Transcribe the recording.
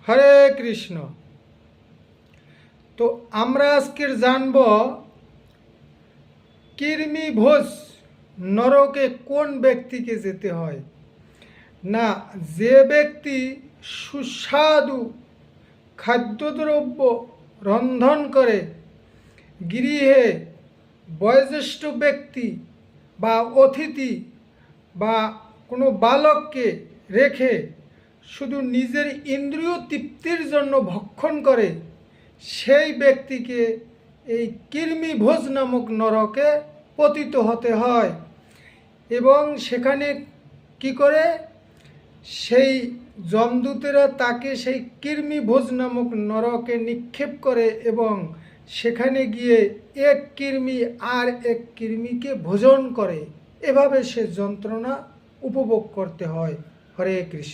হরে কৃষ্ণ। তো আমরা আজকের জানব কৃমি ভোজ নরকে কোন ব্যক্তিকে যেতে হয়। না, যে ব্যক্তি সুস্বাদু খাদ্যদ্রব্য রন্ধন করে গৃহে বয়োজ্যেষ্ঠ ব্যক্তি বা অতিথি বা কোনো বালককে রেখে শুধু নিজের ইন্দ্রিয় তৃপ্তির জন্য ভক্ষণ করে, সেই ব্যক্তিকে এই কৃমিভোজ নামক নরকে পতিত হতে হয়। এবং সেখানে কি করে, সেই যমদূতেরা তাকে সেই কৃমিভোজ নামক নরকে নিক্ষেপ করে এবং সেখানে গিয়ে এক কৃমি আর এক কৃমিকে ভোজন করে। এভাবে সে যন্ত্রণা উপভোগ করতে হয়। হরে কৃষ্ণ।